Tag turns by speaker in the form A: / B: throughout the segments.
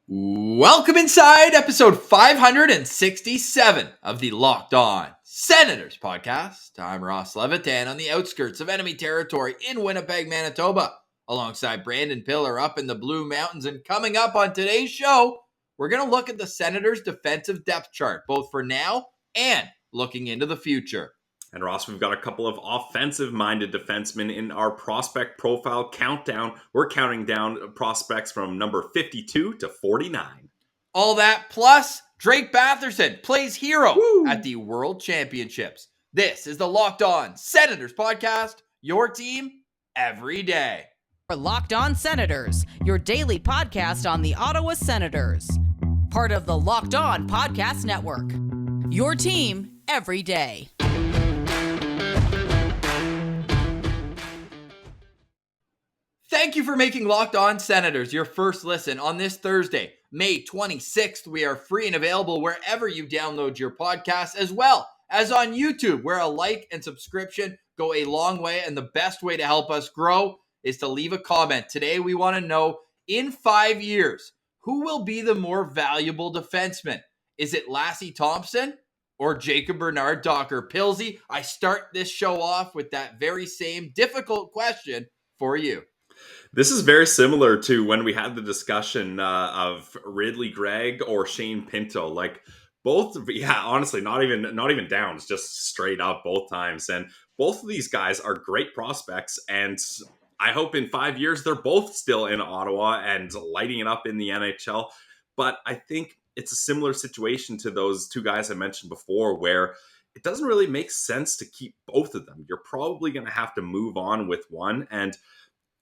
A: Welcome inside episode 567 of the Locked On Senators podcast. I'm Ross Levitan on the outskirts of enemy territory in Winnipeg, Manitoba, alongside Brandon Piller up in the Blue Mountains. And coming up on today's show, we're going to look at the Senators' defensive depth chart, both for now and looking into the future.
B: And Ross, we've got a couple of offensive-minded defensemen in our prospect profile countdown. We're counting down prospects from number 52 to 49.
A: All that plus Drake Batherson plays hero at the World Championships. This is the Locked On Senators podcast, your team every day.
C: Locked On Senators, your daily podcast on the Ottawa Senators. Part of the Locked On Podcast Network. Your team every day.
A: Thank you for making Locked On Senators your first listen on this Thursday, May 26th. We are free and available wherever you download your podcasts, as well as on YouTube, where a like and subscription go a long way. And the best way to help us grow is to leave a comment. Today, we want to know, in 5 years, who will be the more valuable defenseman? Is it Lassi Thompson or Jacob Bernard Docker? Pilsy, I start this show off with that very same difficult question for you.
B: This is very similar to when we had the discussion of Ridley Gregg or Shane Pinto. Like both, honestly, not even downs, just straight up both times. And both of these guys are great prospects, and I hope in 5 years they're both still in Ottawa and lighting it up in the NHL. But I think it's a similar situation to those two guys I mentioned before, where it doesn't really make sense to keep both of them. You're probably going to have to move on with one. And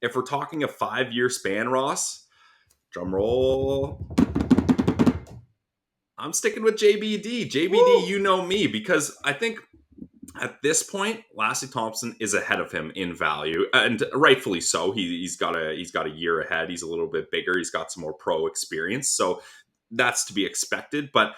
B: if we're talking a 5-year span, Ross, drum roll, I'm sticking with JBD. JBD, Woo! You know me, because I think at this point, Lassi Thompson is ahead of him in value, and rightfully so. He's got a year ahead. He's a little bit bigger. He's got some more pro experience, so that's to be expected. But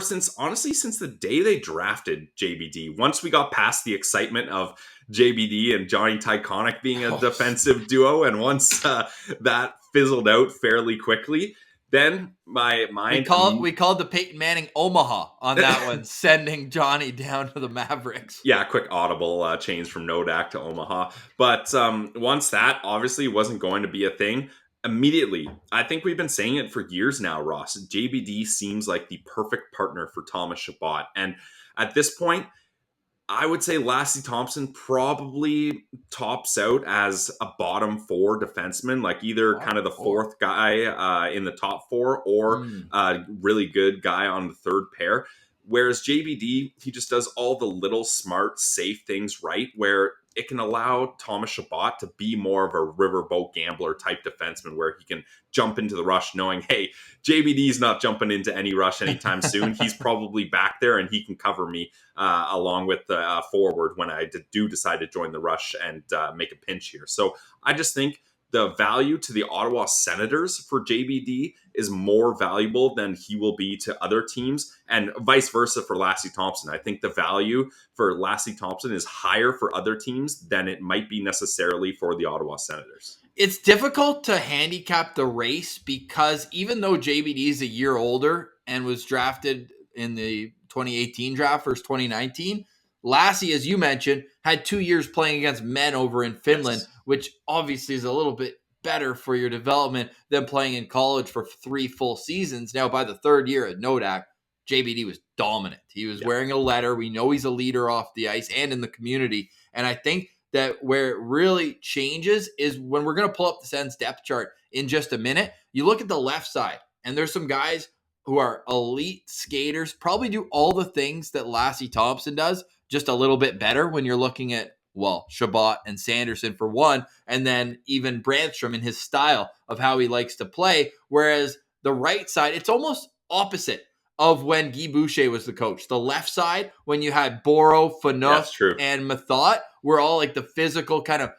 B: since the day they drafted JBD, once we got past the excitement of JBD and Johnny Tyconic being a defensive duo, and once that fizzled out fairly quickly, then my mind...
A: We called the Peyton Manning Omaha on that one, sending Johnny down to the Mavericks.
B: Yeah, quick audible change from Nodak to Omaha. But once that obviously wasn't going to be a thing, immediately, I think we've been saying it for years now, Ross, JBD seems like the perfect partner for Thomas Chabot. And at this point, I would say Lassi Thompson probably tops out as a bottom four defenseman, like either kind of the fourth guy in the top four or a really good guy on the third pair. Whereas JBD, he just does all the little smart, safe things right, where it can allow Thomas Chabot to be more of a riverboat gambler type defenseman, where he can jump into the rush knowing, hey, JBD's not jumping into any rush anytime soon. He's probably back there and he can cover me along with the forward when I do decide to join the rush and make a pinch here. So I just think the value to the Ottawa Senators for JBD is more valuable than he will be to other teams, and vice versa for Lassi Thompson. I think the value for Lassi Thompson is higher for other teams than it might be necessarily for the Ottawa Senators.
A: It's difficult to handicap the race because even though JBD is a year older and was drafted in the 2018 draft versus 2019, Lassi, as you mentioned, had 2 years playing against men over in Finland, which obviously is a little bit better for your development than playing in college for 3 full seasons. Now, by the third year at Nodak, JBD was dominant. He was wearing a letter. We know he's a leader off the ice and in the community. And I think that where it really changes is when we're going to pull up the Sens depth chart in just a minute. You look at the left side, and there's some guys who are elite skaters, probably do all the things that Lassi Thompson does, just a little bit better when you're looking at, well, Chabot and Sanderson for one, and then even Brandstrom in his style of how he likes to play. Whereas the right side, it's almost opposite of when Guy Boucher was the coach. The left side, when you had Boro, Phaneuf, and Mathot, were all like the physical kind of,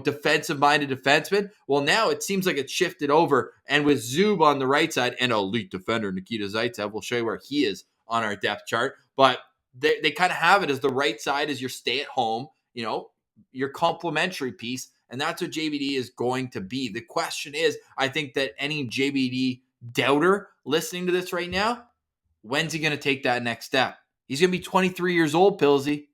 A: defensive-minded defensemen. Well, now it seems like it's shifted over, and with Zub on the right side and elite defender Nikita Zaitsev, we'll show you where he is on our depth chart, but they kind of have it as the right side as your stay-at-home, your complementary piece, And that's what JBD is going to be. The question is, I think that any JBD doubter listening to this right now, when's he going to take that next step? He's going to be 23 years old, Pillsy.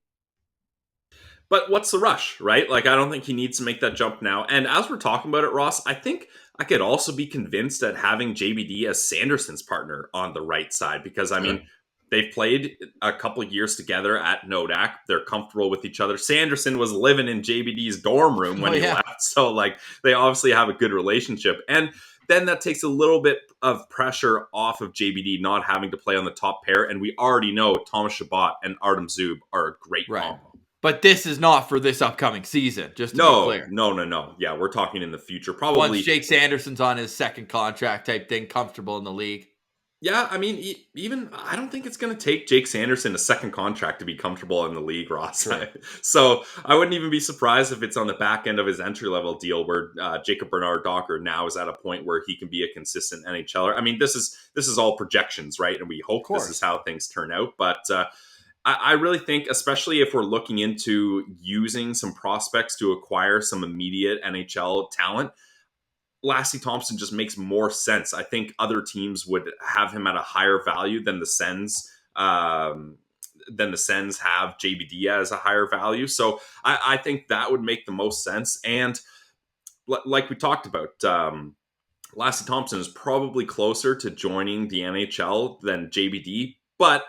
B: But what's the rush, right? Like, I don't think he needs to make that jump now. And as we're talking about it, Ross, I think I could also be convinced at having JBD as Sanderson's partner on the right side. Because, I mean, they've played a couple of years together at Nodak. They're comfortable with each other. Sanderson was living in JBD's dorm room when he left. So, like, they obviously have a good relationship. And then that takes a little bit of pressure off of JBD not having to play on the top pair. And we already know Thomas Chabot and Artem Zub are a great combo.
A: But this is not for this upcoming season, just to be clear.
B: No. Yeah, we're talking in the future. Probably
A: once Jake Sanderson's on his second contract type thing, comfortable in the league.
B: Yeah, I mean, even I don't think it's going to take Jake Sanderson a second contract to be comfortable in the league, Ross. Sure. So I wouldn't even be surprised if it's on the back end of his entry-level deal where Jacob Bernard-Docker now is at a point where he can be a consistent NHLer. I mean, this is all projections, right? And we hope this is how things turn out. But I really think, especially if we're looking into using some prospects to acquire some immediate NHL talent, Lassi Thompson just makes more sense. I think other teams would have him at a higher value than the Sens. Have JBD as a higher value. So I think that would make the most sense. And like we talked about, Lassi Thompson is probably closer to joining the NHL than JBD, but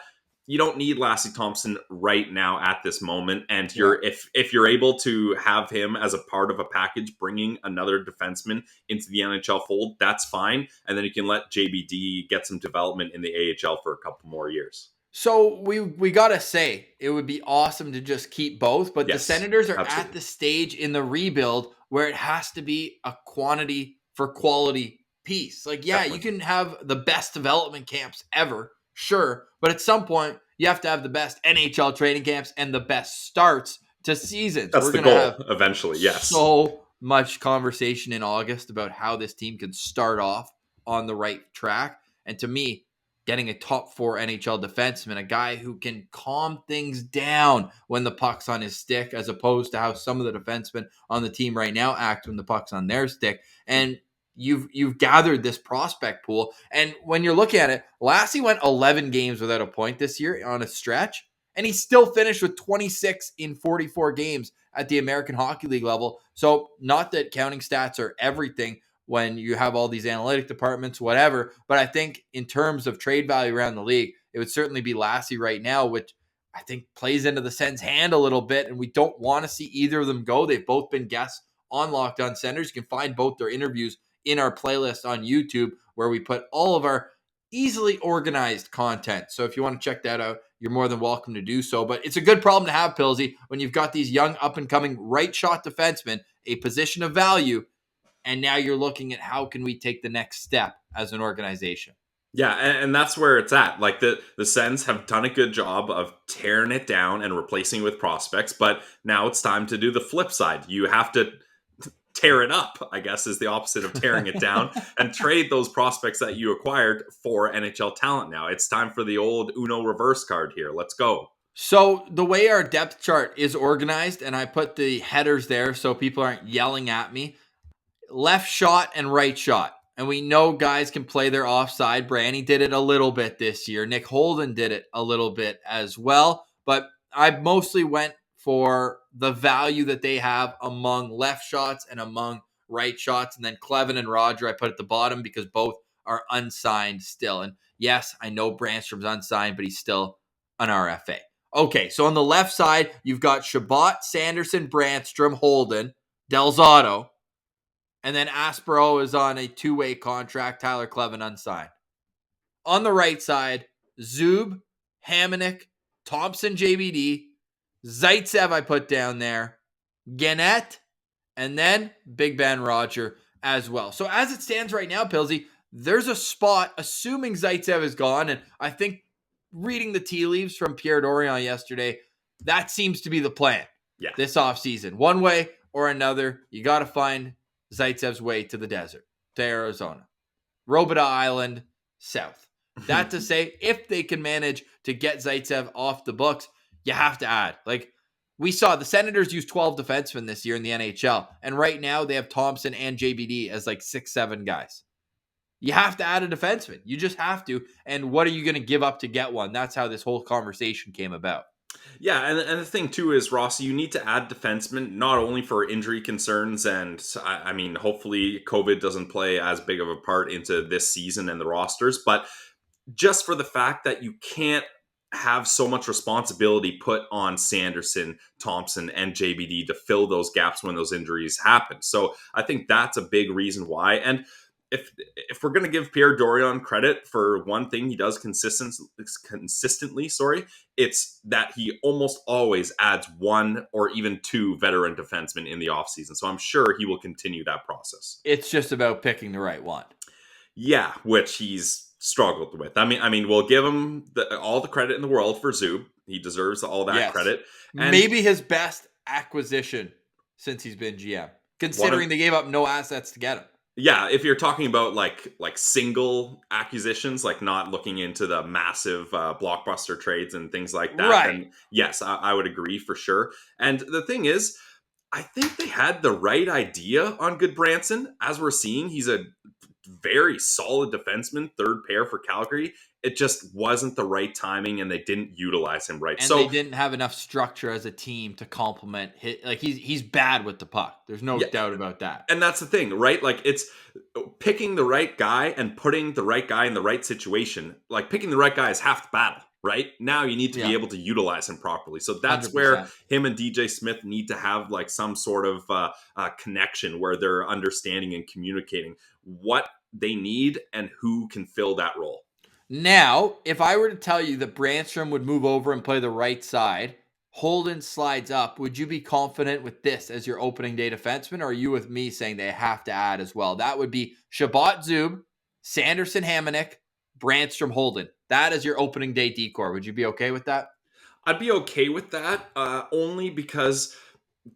B: you don't need Lassi Thompson right now at this moment. And if you're able to have him as a part of a package, bringing another defenseman into the NHL fold, that's fine. And then you can let JBD get some development in the AHL for a couple more years.
A: So we got to say, it would be awesome to just keep both. But the Senators are at the stage in the rebuild where it has to be a quantity for quality piece. Like, you can have the best development camps ever. Sure, but at some point, you have to have the best NHL training camps and the best starts to seasons.
B: That's the goal, eventually, yes.
A: So much conversation in August about how this team can start off on the right track. And to me, getting a top 4 NHL defenseman, a guy who can calm things down when the puck's on his stick, as opposed to how some of the defensemen on the team right now act when the puck's on their stick. And You've gathered this prospect pool. And when you're looking at it, Lassi went 11 games without a point this year on a stretch, and he still finished with 26 in 44 games at the American Hockey League level. So not that counting stats are everything when you have all these analytic departments, whatever, but I think in terms of trade value around the league, it would certainly be Lassi right now, which I think plays into the Sens' hand a little bit, and we don't want to see either of them go. They've both been guests on Locked On Senators. You can find both their interviews in our playlist on YouTube, where we put all of our easily organized content. So if you want to check that out, you're more than welcome to do so. But it's a good problem to have, Pillsy, when you've got these young up-and-coming right-shot defensemen, a position of value, and now you're looking at how can we take the next step as an organization.
B: Yeah, and that's where it's at. Like, the Sens have done a good job of tearing it down and replacing with prospects, but now it's time to do the flip side. You have to tear it up, I guess, is the opposite of tearing it down, and trade those prospects that you acquired for NHL talent now. It's time for the old Uno reverse card here. Let's go.
A: So the way our depth chart is organized, and I put the headers there so people aren't yelling at me, left shot and right shot. And we know guys can play their offside. Branny did it a little bit this year. Nick Holden did it a little bit as well. But I mostly went for the value that they have among left shots and among right shots. And then Clevin and Roger I put at the bottom because both are unsigned still. And yes, I know Brandstrom's unsigned, but he's still an RFA. Okay, so on the left side, you've got Chabot, Sanderson, Brandstrom, Holden, Delzato. And then Aspero is on a 2-way contract, Tyler Clevin unsigned. On the right side, Zub, Hamonic, Thompson, JBD, Zaitsev I put down there, Gannett, and then Big Ben Roger as well. So as it stands right now, Pillsy, there's a spot, assuming Zaitsev is gone, and I think reading the tea leaves from Pierre Dorion yesterday, that seems to be the plan this offseason. One way or another, you got to find Zaitsev's way to the desert, to Arizona, Robida Island, south. That to say, if they can manage to get Zaitsev off the books, you have to add. Like, We saw the Senators use 12 defensemen this year in the NHL. And right now they have Thompson and JBD as like 6-7 guys. You have to add a defenseman. You just have to. And what are you going to give up to get one? That's how this whole conversation came about.
B: Yeah, and the thing too is, Ross, you need to add defensemen not only for injury concerns, and I mean, hopefully COVID doesn't play as big of a part into this season and the rosters, but just for the fact that you can't have so much responsibility put on Sanderson, Thompson, and JBD to fill those gaps when those injuries happen. So I think that's a big reason why. And if we're going to give Pierre Dorion credit for one thing he does consistently, it's that he almost always adds one or even two veteran defensemen in the offseason. So I'm sure he will continue that process.
A: It's just about picking the right one.
B: Yeah, which he's struggled with. I mean, we'll give him all the credit in the world for Zub. He deserves all that credit. And
A: maybe his best acquisition since he's been GM, considering they gave up no assets to get him.
B: Yeah, if you're talking about like single acquisitions, like not looking into the massive blockbuster trades and things like that, then yes, I would agree for sure. And the thing is, I think they had the right idea on Goodbranson. As we're seeing, he's a very solid defenseman, third pair for Calgary. It just wasn't the right timing, and they didn't utilize him right.
A: And they didn't have enough structure as a team to complement his, like he's bad with the puck. There's no doubt about that.
B: And that's the thing, right? Like, it's picking the right guy and putting the right guy in the right situation. Like, picking the right guy is half the battle, right? Now you need to be able to utilize him properly. So that's 100%. Where him and DJ Smith need to have like some sort of connection where they're understanding and communicating what they need and who can fill that role.
A: Now, if I were to tell you that Brandstrom would move over and play the right side, Holden slides up, would you be confident with this as your opening day defenseman, or are you with me saying they have to add as well? That would be Shabbat Zub, Sanderson Hamonic, Brandstrom Holden. That is your opening day decor. Would you be okay with that? I'd
B: be okay with that, only because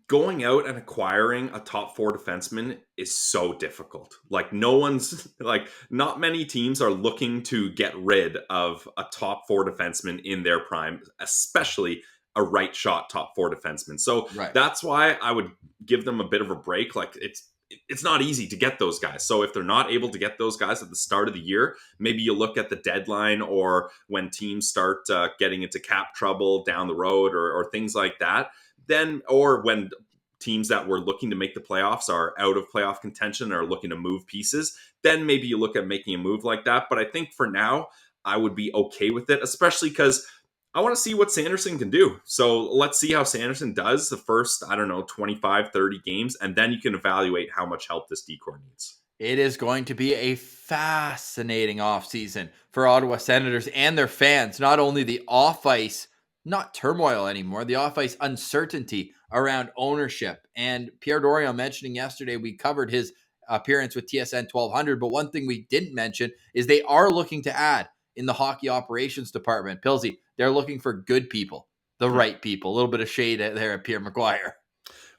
B: going out and acquiring a top four defenseman is so difficult. Like, not many teams are looking to get rid of a top four defenseman in their prime, especially a right shot top four defenseman. So that's why I would give them a bit of a break. Like, it's not easy to get those guys. So if they're not able to get those guys at the start of the year, maybe you look at the deadline or when teams start getting into cap trouble down the road or things like that. Then, or when teams that were looking to make the playoffs are out of playoff contention or looking to move pieces, then maybe you look at making a move like that. But I think for now, I would be okay with it, especially because I want to see what Sanderson can do. So let's see how Sanderson does the first, 25, 30 games, and then you can evaluate how much help this decor needs.
A: It is going to be a fascinating offseason for Ottawa Senators and their fans. Not only the off-ice, not turmoil anymore, the off-ice uncertainty around ownership. And Pierre Dorion mentioning yesterday, we covered his appearance with TSN 1200, but one thing we didn't mention is they are looking to add in the hockey operations department. Pilsy, they're looking for good people, the right people. A little bit of shade there at Pierre McGuire.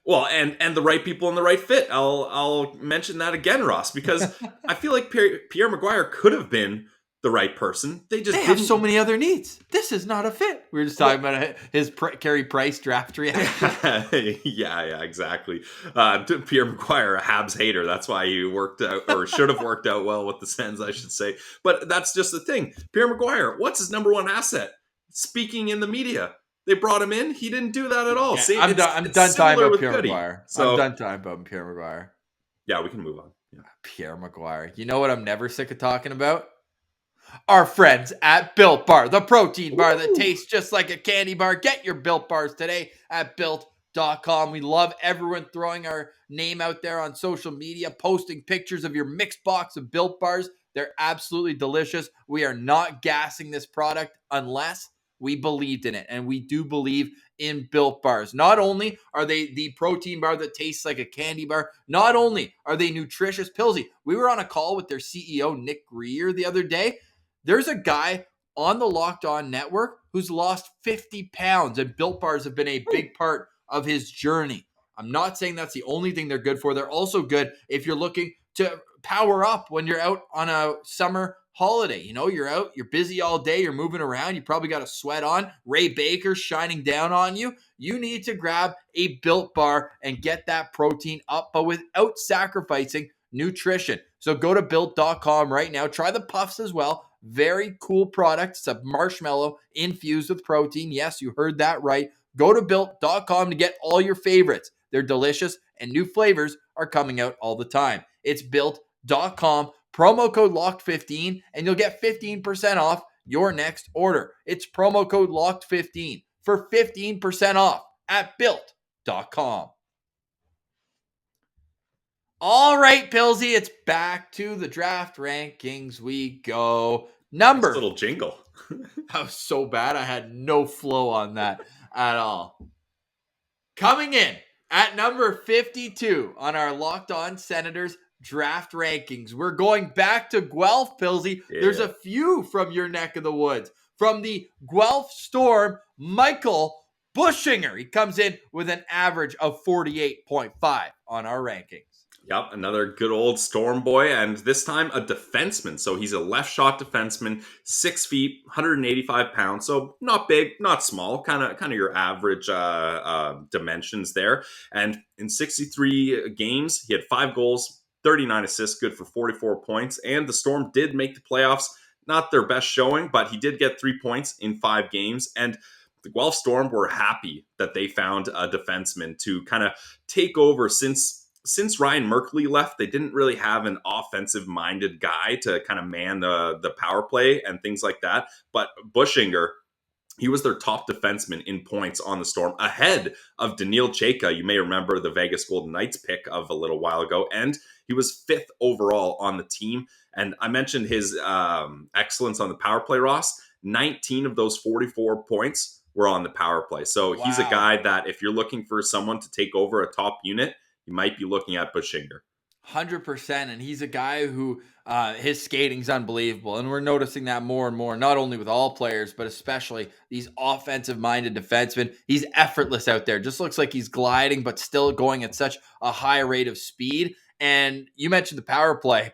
B: Well, and the right people and the right fit. I'll mention that again, Ross, because I feel like Pierre McGuire could have been the right person. They
A: have so many other needs. This is not a fit. We were just talking about his Carey Price draft reaction.
B: yeah, exactly. Pierre McGuire, a Habs hater. That's why he worked out, or should have worked out well with the Sens, I should say. But that's just the thing. Pierre McGuire, what's his number one asset? Speaking in the media. They brought him in. He didn't do that at all.
A: Yeah, I'm done talking about Pierre McGuire. I'm done talking about Pierre McGuire.
B: Yeah, we can move on. Yeah.
A: Pierre McGuire. You know what I'm never sick of talking about? Our friends at Built Bar, the protein bar that tastes just like a candy bar. Get your Built Bars today at Built.com. We love everyone throwing our name out there on social media, posting pictures of your mixed box of Built Bars. They're absolutely delicious. We are not gassing this product unless we believed in it, and we do believe in Built Bars. Not only are they the protein bar that tastes like a candy bar, not only are they nutritious. Pilsy, we were on a call with their CEO, Nick Greer, the other day. There's a guy on the Locked On Network who's lost 50 pounds, and Built Bars have been a big part of his journey. I'm not saying that's the only thing they're good for. They're also good if you're looking to power up when you're out on a summer holiday. You're out, you're busy all day, you're moving around, you probably got a sweat on, Ray Baker shining down on you. You need to grab a Built Bar and get that protein up, but without sacrificing nutrition. So go to Built.com right now. Try the Puffs as well. Very cool product. It's a marshmallow infused with protein. Yes, you heard that right. Go to Built.com to get all your favorites. They're delicious and new flavors are coming out all the time. It's Built.com. Promo code LOCKED15 and you'll get 15% off your next order. It's promo code LOCKED15 for 15% off at Built.com. All right, Pillsy, it's back to the draft rankings we go.
B: Nice little jingle.
A: That was so bad. I had no flow on that at all. Coming in at number 52 on our Locked On Senators draft rankings, we're going back to Guelph, Pillsy. Yeah. There's a few from your neck of the woods. From the Guelph Storm, Michael Buchinger. He comes in with an average of 48.5 on our rankings.
B: Yep, another good old Storm boy, and this time a defenseman. So he's a left shot defenseman, 6 feet, 185 pounds. So not big, not small, kind of your average dimensions there. And in 63 games, he had 5 goals, 39 assists, good for 44 points. And the Storm did make the playoffs. Not their best showing, but he did get 3 points in 5 games. And the Guelph Storm were happy that they found a defenseman to kind of take over. Since Ryan Merkley left, they didn't really have an offensive-minded guy to kind of man the power play and things like that. But Buchinger, he was their top defenseman in points on the Storm, ahead of Daniil Chayka. You may remember the Vegas Golden Knights pick of a little while ago, and he was 5th overall on the team. And I mentioned his excellence on the power play, Ross. 19 of those 44 points were on the power play. So He's a guy that if you're looking for someone to take over a top unit, you might be looking at Buchinger.
A: 100%. And he's a guy who his skating's unbelievable. And we're noticing that more and more, not only with all players, but especially these offensive-minded defensemen. He's effortless out there. Just looks like he's gliding, but still going at such a high rate of speed. And you mentioned the power play.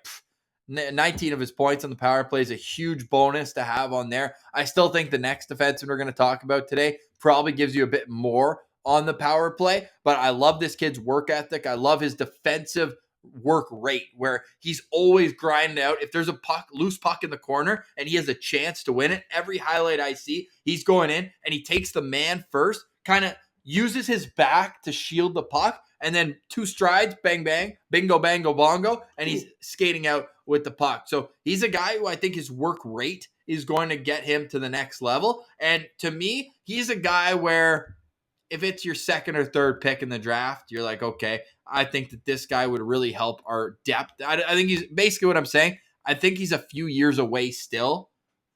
A: 19 of his points on the power play is a huge bonus to have on there. I still think the next defenseman we're going to talk about today probably gives you a bit more on the power play, but I love this kid's work ethic. I love his defensive work rate where he's always grinding out. If there's a loose puck in the corner and he has a chance to win it, every highlight I see, he's going in and he takes the man first, kind of uses his back to shield the puck, and then 2 strides, bang, bang, bingo, bango, bongo, and he's skating out with the puck. So he's a guy who I think his work rate is going to get him to the next level. And to me, he's a guy where if it's your 2nd or 3rd pick in the draft, you're like, okay, I think that this guy would really help our depth. I think he's basically what I'm saying. I think he's a few years away still,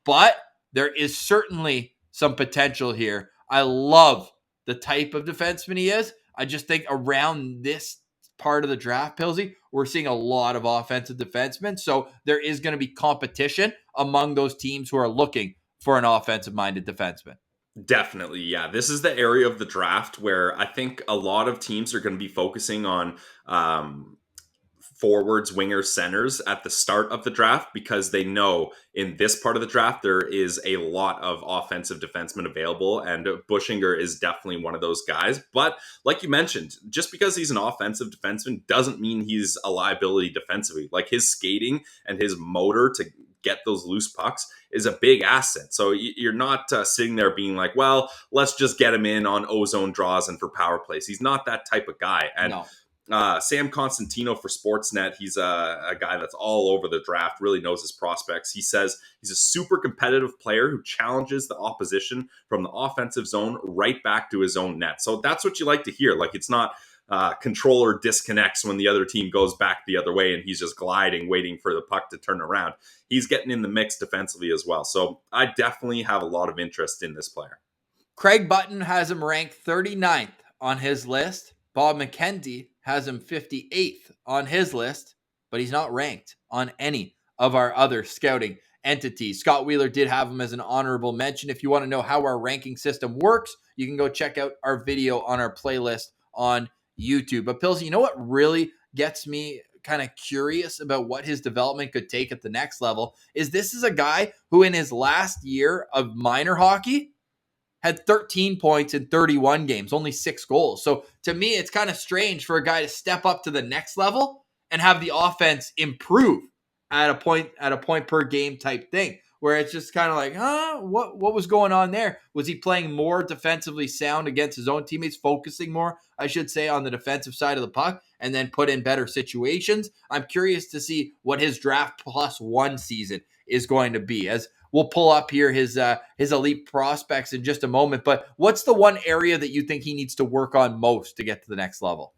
A: but there is certainly some potential here. I love the type of defenseman he is. I just think around this part of the draft, Pillsy, we're seeing a lot of offensive defensemen. So there is going to be competition among those teams who are looking for an offensive-minded defenseman.
B: Definitely, yeah. This is the area of the draft where I think a lot of teams are going to be focusing on forwards, wingers, centers at the start of the draft because they know in this part of the draft there is a lot of offensive defensemen available, and Buchinger is definitely one of those guys. But like you mentioned, just because he's an offensive defenseman doesn't mean he's a liability defensively. Like his skating and his motor to get those loose pucks is a big asset. So you're not sitting there being like, well, let's just get him in on ozone draws and for power plays. He's not that type of guy. And Sam Constantino for Sportsnet, he's a guy that's all over the draft, really knows his prospects. He says he's a super competitive player who challenges the opposition from the offensive zone right back to his own net. So that's what you like to hear. Like it's not controller disconnects when the other team goes back the other way and he's just gliding, waiting for the puck to turn around. He's getting in the mix defensively as well. So I definitely have a lot of interest in this player.
A: Craig Button has him ranked 39th on his list. Bob McKenzie has him 58th on his list, but he's not ranked on any of our other scouting entities. Scott Wheeler did have him as an honorable mention. If you want to know how our ranking system works, you can go check out our video on our playlist on YouTube. But Pilsy, you know what really gets me kind of curious about what his development could take at the next level is this is a guy who in his last year of minor hockey had 13 points in 31 games, only 6 goals. So to me, it's kind of strange for a guy to step up to the next level and have the offense improve at a point per game type thing, where it's just kind of like, what was going on there? Was he playing more defensively sound against his own teammates, focusing more, I should say, on the defensive side of the puck and then put in better situations? I'm curious to see what his draft plus one season is going to be, as we'll pull up here his elite prospects in just a moment. But what's the one area that you think he needs to work on most to get to the next level?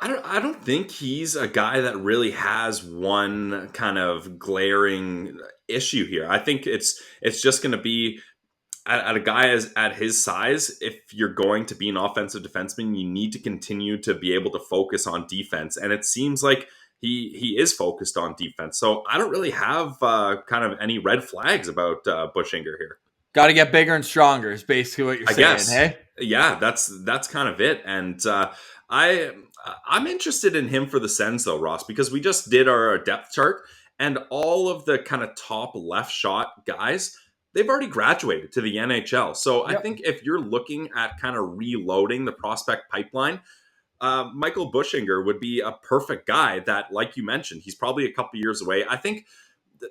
B: I don't think he's a guy that really has one kind of glaring issue here. I think it's just going to be at a guy at his size. If you're going to be an offensive defenseman, you need to continue to be able to focus on defense, and it seems like he is focused on defense. So I don't really have kind of any red flags about Buchinger here.
A: Got to get bigger and stronger is basically what you're saying,
B: guess.
A: Hey?
B: Yeah, that's kind of it. And I'm interested in him for the Sens though, Ross, because we just did our depth chart, and all of the kind of top left shot guys, they've already graduated to the NHL. So I think if you're looking at kind of reloading the prospect pipeline, Michael Buchinger would be a perfect guy that, like you mentioned, he's probably a couple years away. I think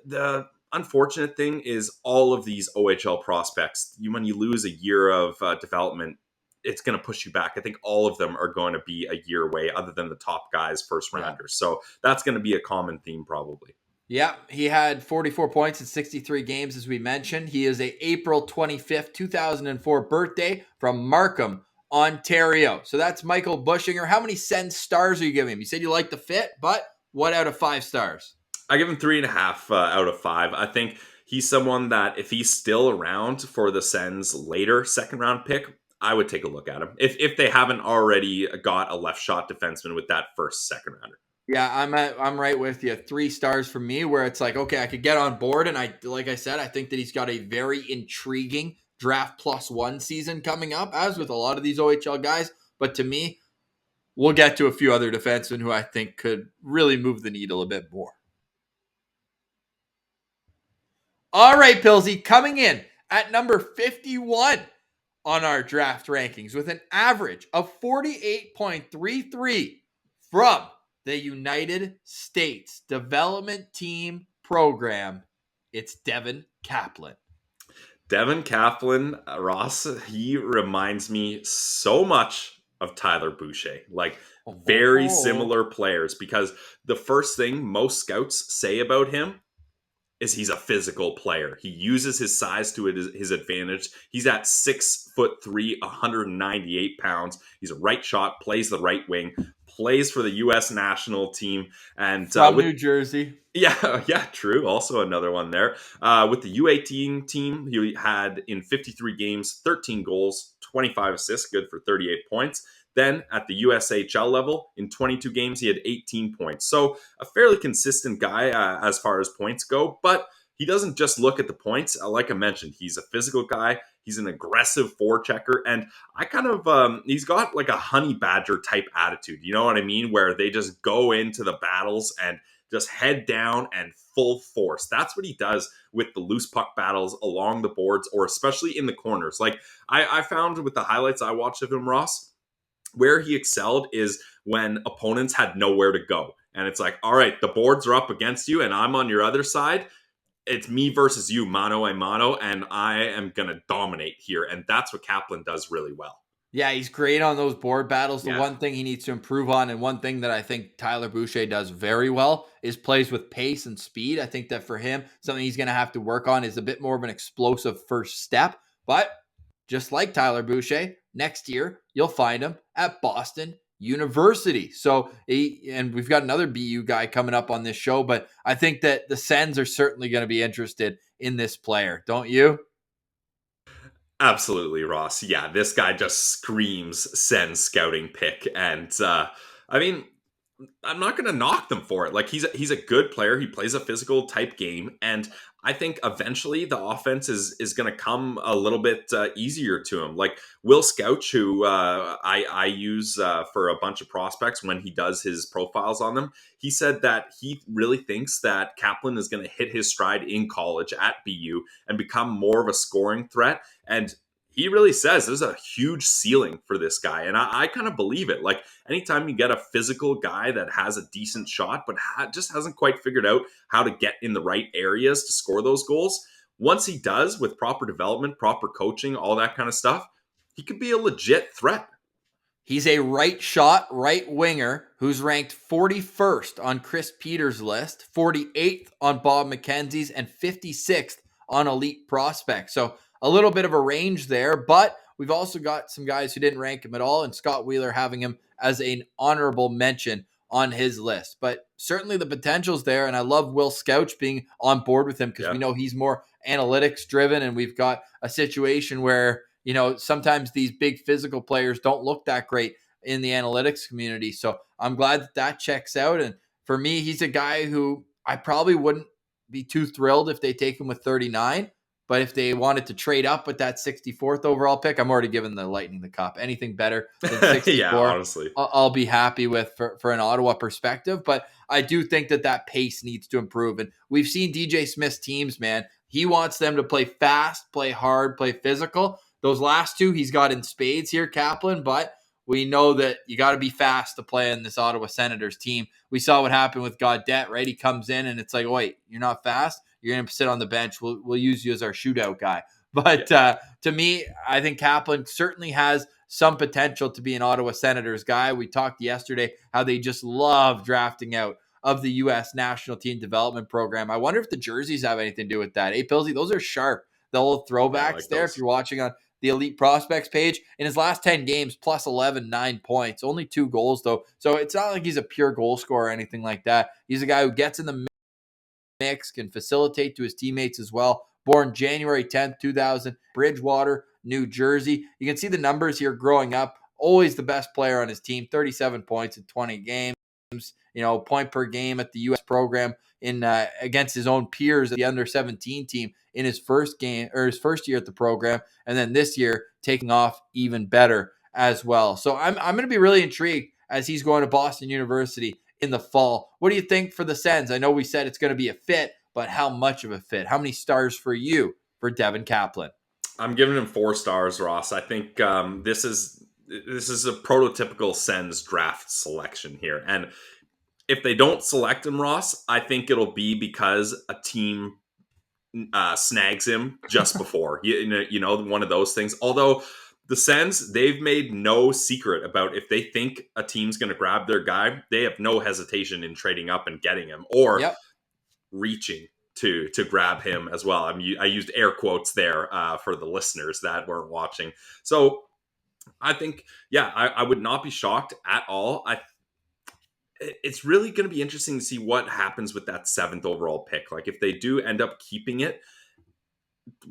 B: the unfortunate thing is all of these OHL prospects, when you lose a year of development, it's going to push you back. I think all of them are going to be a year away, other than the top guys, first rounders. So that's going to be a common theme probably.
A: Yeah, he had 44 points in 63 games, as we mentioned. He is a April 25th, 2004 birthday from Markham, Ontario. So that's Michael Buchinger. How many Sens stars are you giving him? You said you like the fit, but what out of 5 stars?
B: I give him 3.5 out of 5. I think he's someone that if he's still around for the Sens later second round pick, I would take a look at him if they haven't already got a left shot defenseman with that second rounder.
A: Yeah, I'm right with you. 3 stars for me, where it's like, okay, I could get on board, and like I said, I think that he's got a very intriguing draft plus one season coming up, as with a lot of these OHL guys. But to me, we'll get to a few other defensemen who I think could really move the needle a bit more. All right, Pillsy, coming in at number 51 on our draft rankings with an average of 48.33 from the United States Development Team Program. It's Devin Kaplan.
B: Devin Kaplan, Ross, he reminds me so much of Tyler Boucher. Like, very similar players, because the first thing most scouts say about him is he's a physical player. He uses his size to his advantage. He's at 6'3", 198 pounds. He's a right shot, plays the right wing, plays for the U.S. national team. And
A: from New Jersey.
B: Yeah, true. Also another one there. With the U18 team, he had in 53 games, 13 goals, 25 assists, good for 38 points. Then at the USHL level, in 22 games, he had 18 points. So a fairly consistent guy as far as points go, but he doesn't just look at the points. Like I mentioned, he's a physical guy. He's an aggressive forechecker, and I kind of, he's got like a honey badger type attitude. You know what I mean? Where they just go into the battles and just head down and full force. That's what he does with the loose puck battles along the boards, or especially in the corners. Like I found with the highlights I watched of him, Ross, where he excelled is when opponents had nowhere to go. And it's like, all right, the boards are up against you and I'm on your other side. It's me versus you, mano a mano, and I am going to dominate here. And that's what Kaplan does really well.
A: Yeah, he's great on those board battles. The one thing he needs to improve on, and one thing that I think Tyler Boucher does very well, is plays with pace and speed. I think that for him, something he's going to have to work on is a bit more of an explosive first step. But just like Tyler Boucher, next year you'll find him at Boston University. So, and we've got another BU guy coming up on this show, but I think that the Sens are certainly going to be interested in this player, don't you?
B: Absolutely, Ross. Yeah, this guy just screams Sens scouting pick. And I mean, I'm not going to knock them for it. Like he's a good player. He plays a physical type game, and I think eventually the offense is going to come a little bit easier to him. Like Will Scouch, who I use for a bunch of prospects when he does his profiles on them, he said that he really thinks that Kaplan is going to hit his stride in college at BU and become more of a scoring threat. And he really says there's a huge ceiling for this guy, and I kind of believe it. Like anytime you get a physical guy that has a decent shot, but just hasn't quite figured out how to get in the right areas to score those goals, once he does with proper development, proper coaching, all that kind of stuff, he could be a legit threat.
A: He's a right shot, right winger who's ranked 41st on Chris Peters' list, 48th on Bob McKenzie's, and 56th on Elite Prospect. So a little bit of a range there, but we've also got some guys who didn't rank him at all, and Scott Wheeler having him as an honorable mention on his list. But certainly the potential's there, and I love Will Scouch being on board with him because we know he's more analytics driven, and we've got a situation where sometimes these big physical players don't look that great in the analytics community. So I'm glad that checks out. And for me, he's a guy who I probably wouldn't be too thrilled if they take him with 39. But if they wanted to trade up with that 64th overall pick, I'm already giving the Lightning the cup. Anything better than 64,
B: yeah, honestly,
A: I'll be happy with for an Ottawa perspective. But I do think that pace needs to improve. And we've seen DJ Smith's teams, man. He wants them to play fast, play hard, play physical. Those last two he's got in spades here, Kaplan, but we know that you got to be fast to play in this Ottawa Senators team. We saw what happened with Gaudette, right? He comes in and it's like, wait, you're not fast? You're going to sit on the bench. We'll use you as our shootout guy. But to me, I think Kaplan certainly has some potential to be an Ottawa Senators guy. We talked yesterday how they just love drafting out of the U.S. national team development program. I wonder if the jerseys have anything to do with that. Hey, Pillsy, those are sharp. The old throwbacks like there, those. If you're watching on the Elite Prospects page. In his last 10 games, plus 11, 9 points. Only 2 goals, though. So it's not like he's a pure goal scorer or anything like that. He's a guy who gets in the mix, can facilitate to his teammates as well. Born January 10th, 2000, Bridgewater, New Jersey. You can see the numbers here growing up. Always the best player on his team, 37 points in 20 games. Point per game at the U.S. program in against his own peers at the under-17 team in his first game or his first year at the program, and then this year taking off even better as well. So I'm going to be really intrigued as he's going to Boston University in the fall. What do you think for the Sens? I know we said it's going to be a fit, but how much of a fit? How many stars for you for Devin Kaplan?
B: I'm giving him 4 stars, Ross. I think this is a prototypical Sens draft selection here. And if they don't select him, Ross, I think it'll be because a team snags him just before. One of those things. Although the Sens, they've made no secret about if they think a team's going to grab their guy, they have no hesitation in trading up and getting him or reaching to grab him as well. I used air quotes there for the listeners that weren't watching. So I think, I would not be shocked at all. It's really going to be interesting to see what happens with that 7th overall pick. Like if they do end up keeping it,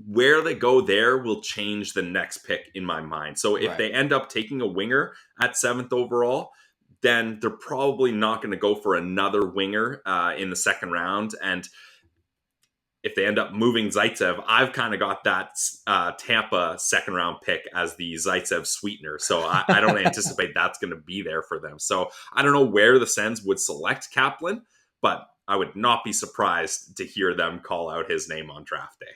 B: where they go there will change the next pick in my mind. So if they end up taking a winger at 7th overall, then they're probably not going to go for another winger in the 2nd round. And if they end up moving Zaitsev, I've kind of got that Tampa 2nd round pick as the Zaitsev sweetener. So I don't anticipate that's going to be there for them. So I don't know where the Sens would select Kaplan, but I would not be surprised to hear them call out his name on draft day.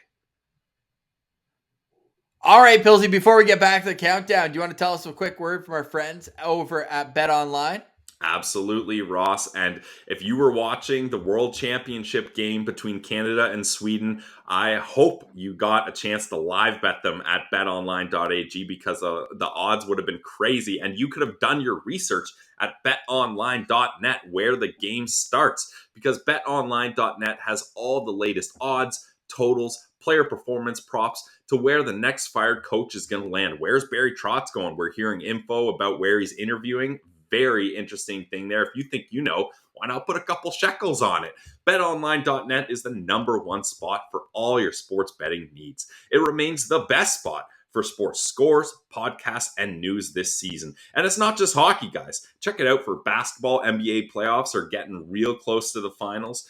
A: All right, Pilsy, before we get back to the countdown, do you want to tell us a quick word from our friends over at BetOnline?
B: Absolutely, Ross. And if you were watching the World Championship game between Canada and Sweden, I hope you got a chance to live bet them at betonline.ag because the odds would have been crazy. And you could have done your research at betonline.net where the game starts because betonline.net has all the latest odds, totals, player performance props to where the next fired coach is going to land. Where's Barry Trotz going? We're hearing info about where he's interviewing. Very interesting thing there. If you think you know, why not put a couple shekels on it? BetOnline.net is the #1 spot for all your sports betting needs. It remains the best spot for sports scores, podcasts, and news this season. And it's not just hockey, guys. Check it out for basketball. NBA playoffs are getting real close to the finals.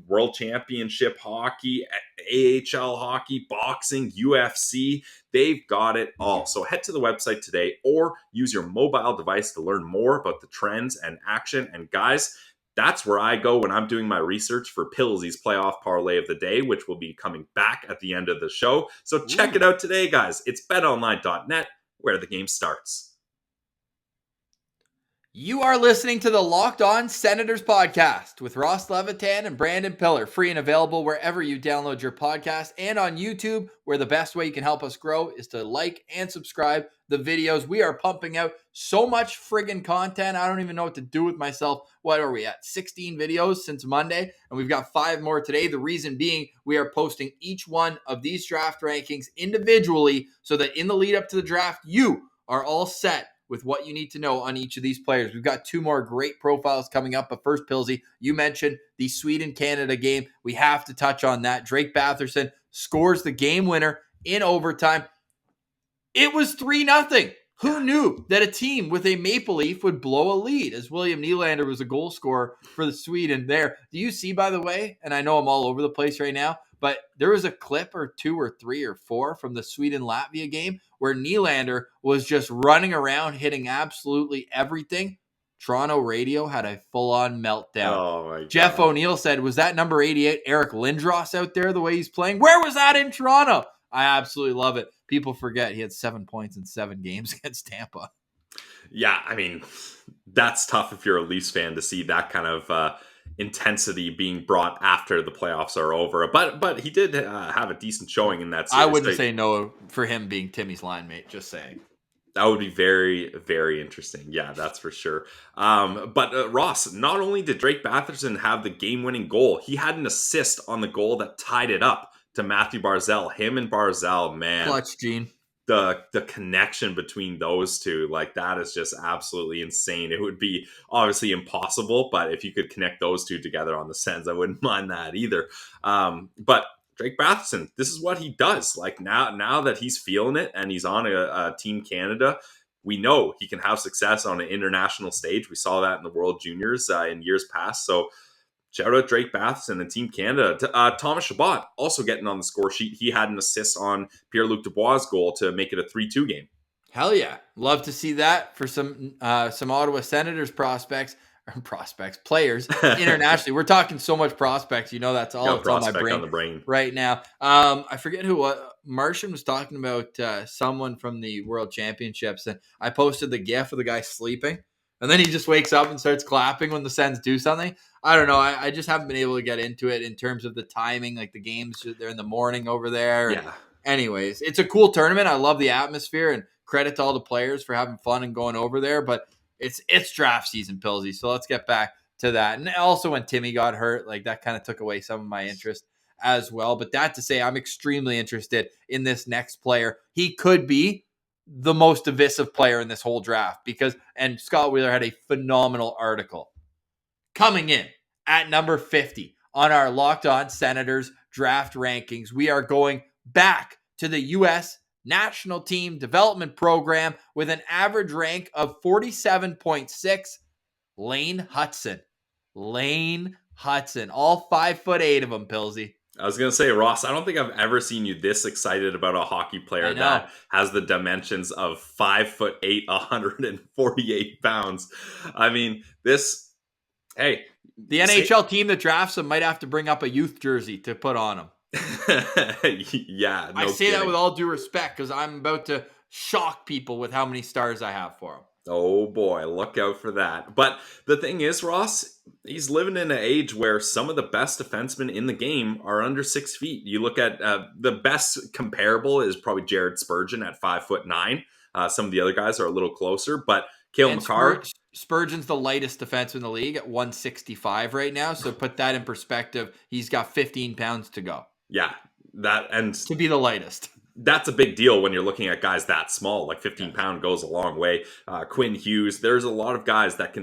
B: World Championship hockey, AHL hockey, boxing, UFC. They've got it all. So head to the website today or use your mobile device to learn more about the trends and action. And guys, that's where I go when I'm doing my research for Pillsy's playoff parlay of the day, which will be coming back at the end of the show. So check it out today, guys. It's betonline.net, where the game starts.
A: You are listening to the Locked On Senators podcast with Ross Levitan and Brandon Piller, free and available wherever you download your podcast and on YouTube, where the best way you can help us grow is to like and subscribe the videos. We are pumping out so much friggin' content. I don't even know what to do with myself. What are we at? 16 videos since Monday, and we've got 5 more today. The reason being we are posting each one of these draft rankings individually so that in the lead up to the draft, you are all set with what you need to know on each of these players. We've got 2 more great profiles coming up. But first, Pillsy, you mentioned the Sweden-Canada game. We have to touch on that. Drake Batherson scores the game winner in overtime. It was 3-0. Who knew that a team with a Maple Leaf would blow a lead, as William Nylander was a goal scorer for the Sweden there. Do you see, by the way, and I know I'm all over the place right now, but there was a clip or 2 or 3 or 4 from the Sweden-Latvia game where Nylander was just running around hitting absolutely everything. Toronto radio had a full-on meltdown.
B: Oh my God.
A: Jeff O'Neill said, was that number 88 Eric Lindros out there the way he's playing? Where was that in Toronto? I absolutely love it. People forget he had 7 points in 7 games against Tampa.
B: Yeah, I mean, that's tough if you're a Leafs fan to see that kind of intensity being brought after the playoffs are over. But he did have a decent showing in that series.
A: I wouldn't say no for him being Timmy's line mate, just saying.
B: That would be very, very interesting. Yeah, that's for sure. But Ross, not only did Drake Batherson have the game-winning goal, he had an assist on the goal that tied it up to Matthew Barzal. Him and Barzal, man.
A: Clutch, Gene.
B: The connection between those two, like, that is just absolutely insane. It would be obviously impossible, but if you could connect those two together on the Sens, I wouldn't mind that either. But Drake Batherson, this is what he does. Like, now that he's feeling it and he's on a Team Canada, we know he can have success on an international stage. We saw that in the World Juniors in years past. So shout out Drake Batherson and Team Canada. Thomas Chabot also getting on the score sheet. He had an assist on Pierre-Luc Dubois' goal to make it a 3-2 game.
A: Hell yeah. Love to see that for some Ottawa Senators players internationally. We're talking so much prospects. You know, that's all that's on my brain right now. I forget Martian was talking about someone from the World Championships, and I posted the gif of the guy sleeping. And then he just wakes up and starts clapping when the Sens do something. I don't know. I just haven't been able to get into it in terms of the timing. Like, the games, they're in the morning over there.
B: Yeah.
A: Anyways, it's a cool tournament. I love the atmosphere, and credit to all the players for having fun and going over there. But it's draft season, Pillsy. So let's get back to that. And also when Timmy got hurt, like, that kind of took away some of my interest as well. But that to say, I'm extremely interested in this next player. He could be the most divisive player in this whole draft and Scott Wheeler had a phenomenal article coming in at number 50 on our Locked On Senators draft rankings. We are going back to the U.S. National Team Development Program with an average rank of 47.6. Lane Hutson, all 5'8" of them, Pillsy.
B: I was going to say, Ross, I don't think I've ever seen you this excited about a hockey player that has the dimensions of 5'8", 148 pounds. I mean, the
A: NHL team that drafts him might have to bring up a youth jersey to put on him.
B: Yeah,
A: I say that with all due respect because I'm about to shock people with how many stars I have for him.
B: Oh boy, look out for that. But the thing is, Ross, he's living in an age where some of the best defensemen in the game are under 6 feet. You look at the best comparable is probably Jared Spurgeon at 5'9". Some of the other guys are a little closer, but Cale Makar.
A: Spurgeon's the lightest defenseman in the league at 165 right now. So put that in perspective. He's got 15 pounds to go.
B: Yeah, to
A: be the lightest.
B: That's a big deal when you're looking at guys that small. Like 15-pound goes a long way. Quinn Hughes, there's a lot of guys that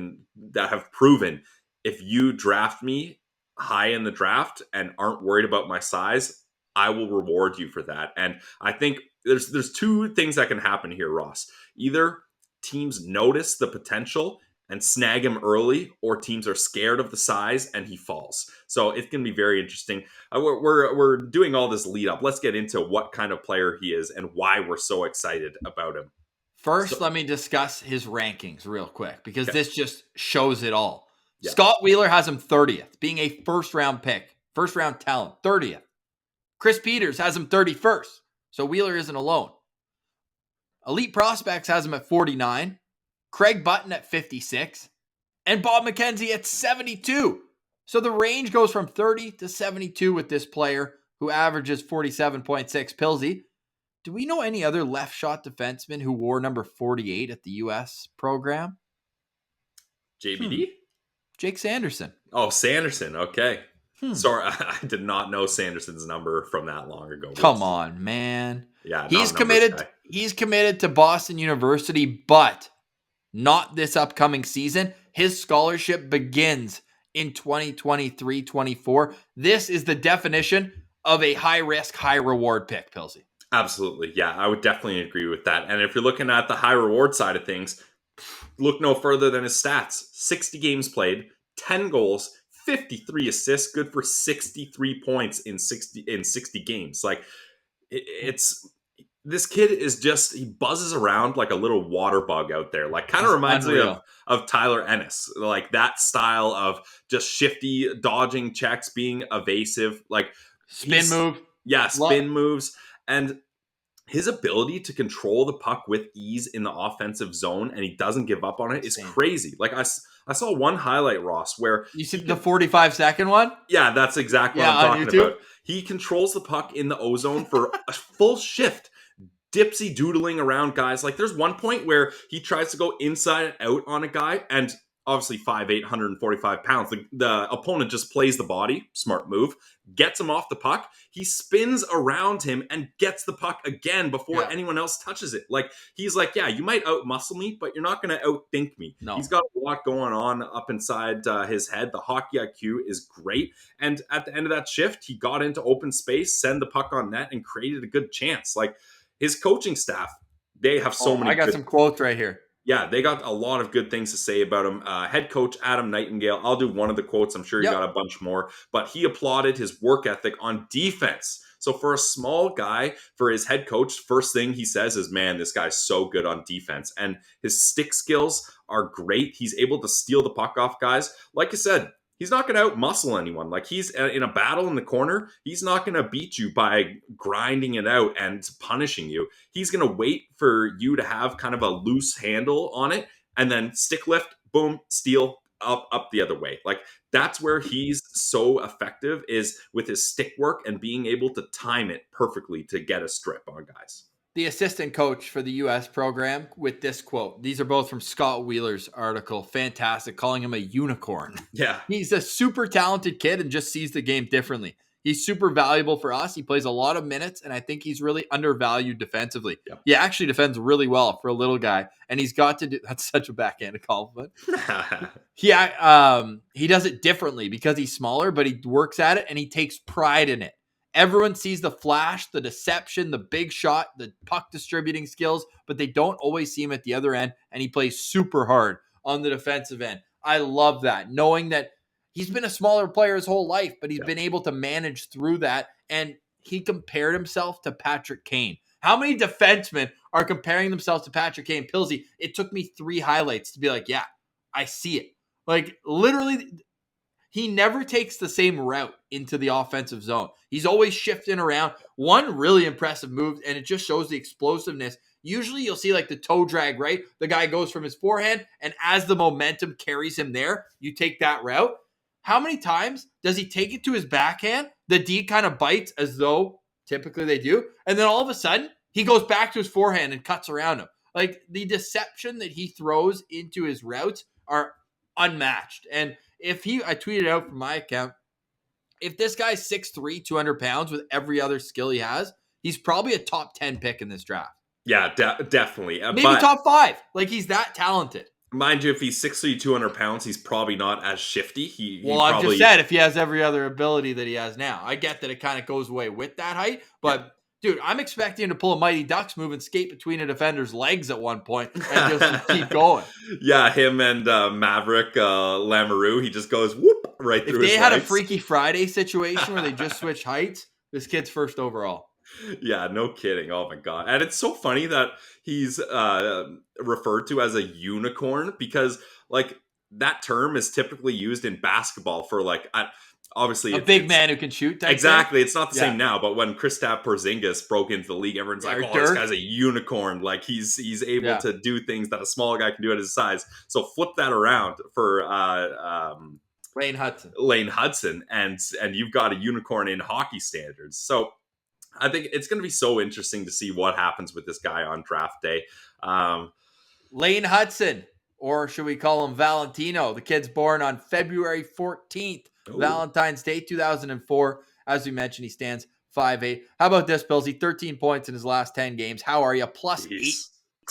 B: have proven if you draft me high in the draft and aren't worried about my size, I will reward you for that. And I think there's two things that can happen here, Ross. Either teams notice the potential and snag him early, or teams are scared of the size and he falls. So it's going to be very interesting. We're doing all this lead up. Let's get into what kind of player he is and why we're so excited about him.
A: First, let me discuss his rankings real quick, because
B: Okay.
A: this just shows it all.
B: Yeah.
A: Scott Wheeler has him 30th, being a first-round pick, first-round talent, 30th. Chris Peters has him 31st, so Wheeler isn't alone. Elite Prospects has him at 49, Craig Button at 56, and Bob McKenzie at 72. So the range goes from 30 to 72 with this player, who averages 47.6. Pilsy, do we know any other left shot defensemen who wore number 48 at the U.S. program?
B: JBD?
A: Jake Sanderson.
B: Oh, Sanderson. Okay. Sorry, I did not know Sanderson's number from that long ago.
A: Come on, man.
B: Yeah,
A: He's committed. He's committed to Boston University, but not this upcoming season. His scholarship begins in 2023-24. This is the definition of a high-risk, high-reward pick, Pilsy.
B: Absolutely. Yeah, I would definitely agree with that. And if you're looking at the high reward side of things, look no further than his stats. 60 games played, 10 goals, 53 assists, good for 63 points in 60 games. Like, it's this kid is just, he buzzes around like a little water bug out there. Like, kind of reminds me of Tyler Ennis. Like, that style of just shifty, dodging checks, being evasive, like
A: spin move.
B: Yeah, spin moves. And his ability to control the puck with ease in the offensive zone, and he doesn't give up on it, is crazy. Like, I saw one highlight, Ross, where
A: you see the 45-second one.
B: Yeah, that's exactly what I'm talking about. He controls the puck in the O-zone for a full shift, dipsy doodling around guys. Like, there's one point where he tries to go inside and out on a guy, and obviously 5'8", 145 pounds. The opponent just plays the body, smart move, gets him off the puck. He spins around him and gets the puck again before anyone else touches it. Like, he's like, yeah, you might out-muscle me, but you're not going to outthink me. No. He's got a lot going on up inside his head. The hockey IQ is great. And at the end of that shift, he got into open space, send the puck on net, and created a good chance. Like, his coaching staff, they have so many.
A: I got some quotes right here.
B: Yeah, they got a lot of good things to say about him. Head coach Adam Nightingale, I'll do one of the quotes. I'm sure you got a bunch more. But he applauded his work ethic on defense. So for a small guy, for his head coach, first thing he says is, man, this guy's so good on defense. And his stick skills are great. He's able to steal the puck off guys. Like I said, he's not going to out-muscle anyone. Like, he's in a battle in the corner. He's not going to beat you by grinding it out and punishing you. He's going to wait for you to have kind of a loose handle on it, and then stick lift, boom, steal, up the other way. Like, that's where he's so effective, is with his stick work and being able to time it perfectly to get a strip on guys.
A: The assistant coach for the U.S. program with this quote. These are both from Scott Wheeler's article. Fantastic, calling him a unicorn.
B: Yeah.
A: He's a super talented kid and just sees the game differently. He's super valuable for us. He plays a lot of minutes, and I think he's really undervalued defensively. Yep. He actually defends really well for a little guy, and he's got to do – that's such a backhanded compliment. He does it differently because he's smaller, but he works at it, and he takes pride in it. Everyone sees the flash, the deception, the big shot, the puck distributing skills, but they don't always see him at the other end, and he plays super hard on the defensive end. I love that, knowing that he's been a smaller player his whole life, but he's been able to manage through that, and he compared himself to Patrick Kane. How many defensemen are comparing themselves to Patrick Kane? Pilsy, it took me 3 highlights to be like, yeah, I see it. Like, literally, he never takes the same route into the offensive zone. He's always shifting around. One really impressive move, and it just shows the explosiveness. Usually you'll see like the toe drag, right? The guy goes from his forehand, and as the momentum carries him there, you take that route. How many times does he take it to his backhand? The D kind of bites, as though typically they do. And then all of a sudden, he goes back to his forehand and cuts around him. Like, the deception that he throws into his routes are unmatched. And I tweeted out from my account, if this guy's 6'3", 200 pounds with every other skill he has, he's probably a top 10 pick in this draft.
B: Yeah, definitely.
A: Maybe top 5. Like, he's that talented.
B: Mind you, if he's 6'3", 200 pounds, he's probably not as shifty.
A: I've just said if he has every other ability that he has now. I get that it kind of goes away with that height, but dude, I'm expecting him to pull a Mighty Ducks move and skate between a defender's legs at one point and just keep going.
B: Yeah, him and Maverick Lamoureux, he just goes whoop right through his legs.
A: If they had a Freaky Friday situation where they just switch heights, this kid's first overall.
B: Yeah, no kidding. Oh my god. And it's so funny that he's referred to as a unicorn because like that term is typically used in basketball for like obviously
A: a big man who can shoot.
B: Exactly. Thing. It's not the same now, but when Kristaps Porzingis broke into the league, everyone's like, "Oh, this guy's a unicorn. Like he's able to do things that a small guy can do at his size." So flip that around for
A: Lane Hutson.
B: Lane Hutson, and you've got a unicorn in hockey standards. So I think it's going to be so interesting to see what happens with this guy on draft day.
A: Lane Hutson, or should we call him Valentino? The kid's born on February 14th, Valentine's Day, 2004. As we mentioned, he stands 5'8". How about this, Billsy? 13 points in his last 10 games. How are you? Plus